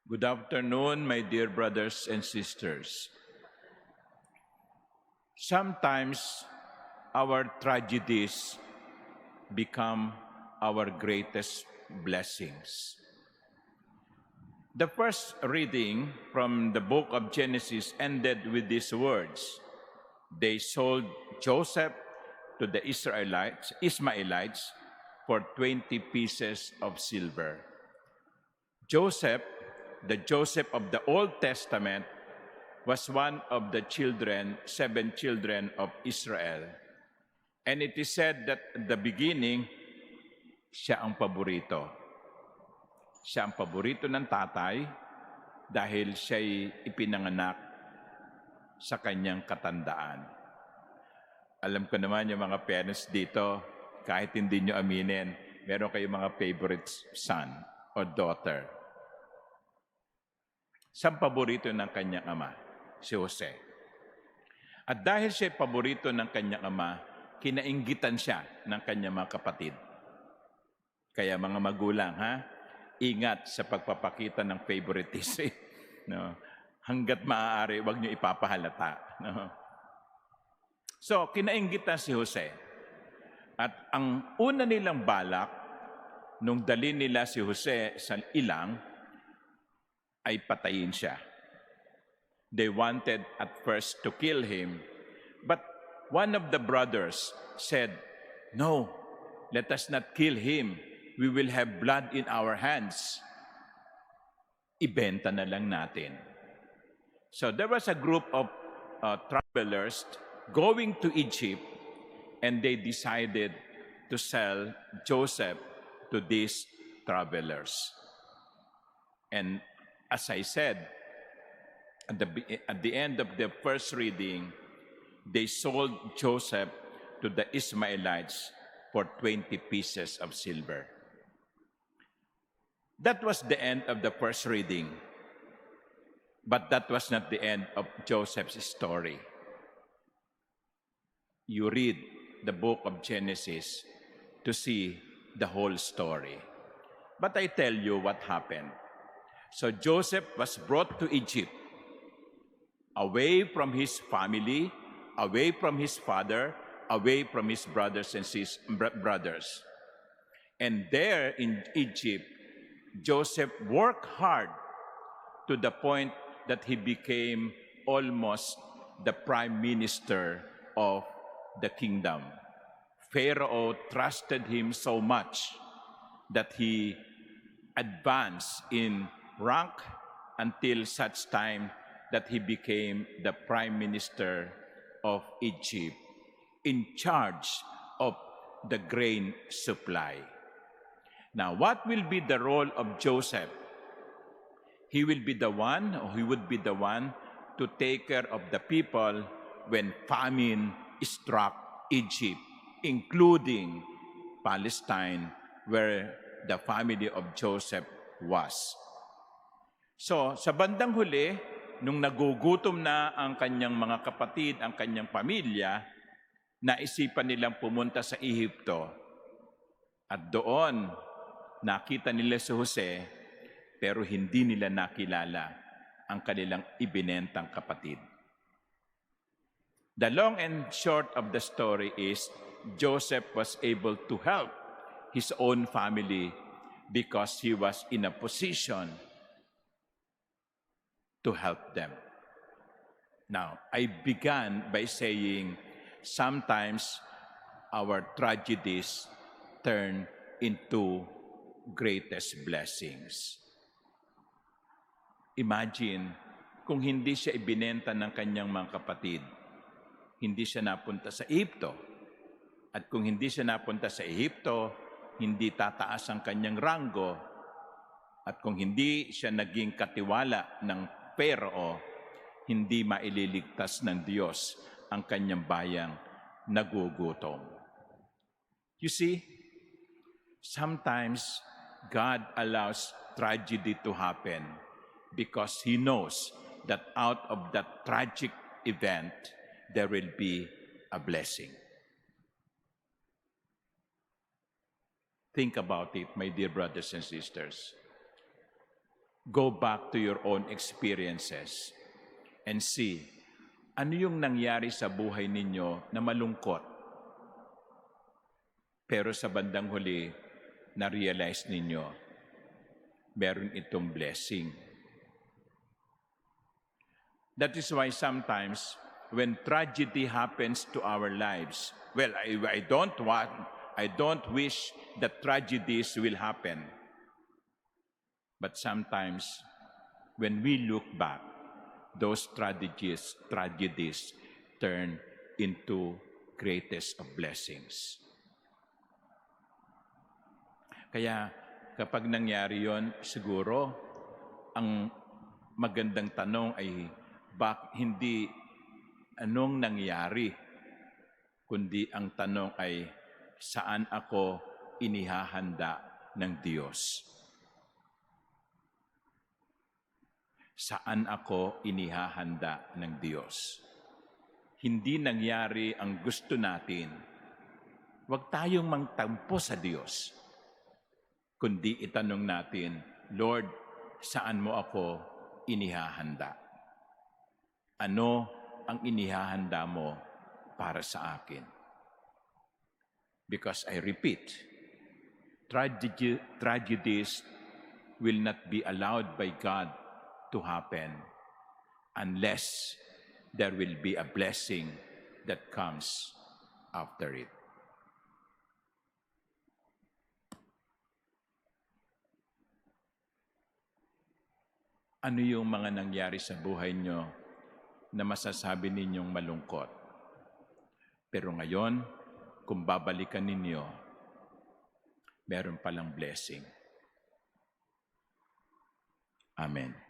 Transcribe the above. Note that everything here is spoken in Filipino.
Good afternoon, my dear brothers and sisters. Sometimes our tragedies become our greatest blessings. The first reading from the book of Genesis ended with these words. They sold Joseph to the Ismaelites for 20 pieces of silver. Joseph, the Joseph of the Old Testament, was one of the 7 children of Israel. And it is said that at the beginning, siya ang paborito. Siya ang paborito ng tatay dahil siya'y ipinanganak sa kanyang katandaan. Alam ko naman yung mga parents dito, kahit hindi nyo aminin, meron kayong mga favorite son or daughter. Siyang paborito ng kanyang ama, si Jose. At dahil siya paborito ng kanyang ama, kinainggitan siya ng kanyang mga kapatid. Kaya mga magulang, ingat sa pagpapakita ng favoritism. No? Hanggat maaari, huwag niyo ipapahalata. No? So, kinainggitan si Jose. At ang una nilang balak, nung dalhin nila si Jose sa ilang, ay patayin siya. They wanted at first to kill him, but one of the brothers said, "No, let us not kill him. We will have blood in our hands. Ibenta na lang natin." So there was a group of travelers going to Egypt, and they decided to sell Joseph to these travelers. And as I said, at the end of the first reading, they sold Joseph to the Ismaelites for 20 pieces of silver. That was the end of the first reading. But that was not the end of Joseph's story. You read the book of Genesis to see the whole story. But I tell you what happened. So Joseph was brought to Egypt, away from his family, away from his father, away from his brothers and brothers. And there in Egypt, Joseph worked hard to the point that he became almost the prime minister of the kingdom. Pharaoh trusted him so much that he advanced in rank until such time that he became the prime minister of Egypt, in charge of the grain supply. Now, what will be the role of Joseph? He will be the one, or he would be the one, to take care of the people when famine struck Egypt, including Palestine, where the family of Joseph was. So, sa bandang huli, nung nagugutom na ang kanyang mga kapatid, ang kanyang pamilya, naisipan nilang pumunta sa Ehipto. At doon, nakita nila si Jose, pero hindi nila nakilala ang kanilang ibinentang kapatid. The long and short of the story is, Joseph was able to help his own family because he was in a position to help them. Now, I began by saying, sometimes our tragedies turn into greatest blessings. Imagine, kung hindi siya ibinenta ng kanyang mga kapatid, hindi siya napunta sa Ehipto. At kung hindi siya napunta sa Ehipto, hindi tataas ang kanyang ranggo. At kung hindi siya naging katiwala ng Pharaoh, hindi maililigtas ng Diyos ang kanyang bayang nagugutom. You see, sometimes God allows tragedy to happen because He knows that out of that tragic event, there will be a blessing. Think about it, my dear brothers and sisters. Go back to your own experiences and see ano yung nangyari sa buhay ninyo na malungkot. Pero sa bandang huli, na-realize ninyo, meron itong blessing. That is why sometimes when tragedy happens to our lives, well, I don't wish that tragedies will happen. But sometimes when we look back, those tragedies turn into greatest of blessings. Kaya kapag nangyari yon, siguro ang magandang tanong ay hindi anong nangyari, kundi ang tanong ay saan ako inihahanda ng Diyos? Saan ako inihahanda ng Diyos? Hindi nangyari ang gusto natin. Huwag tayong mangtampo sa Diyos, kundi itanong natin, Lord, saan mo ako inihahanda? Ano ang inihahanda mo para sa akin? Because I repeat, tragedies will not be allowed by God to happen unless there will be a blessing that comes after it. Ano yung mga nangyari sa buhay nyo na masasabi ninyong malungkot? Pero ngayon, kung babalikan ninyo, meron palang blessing. Amen.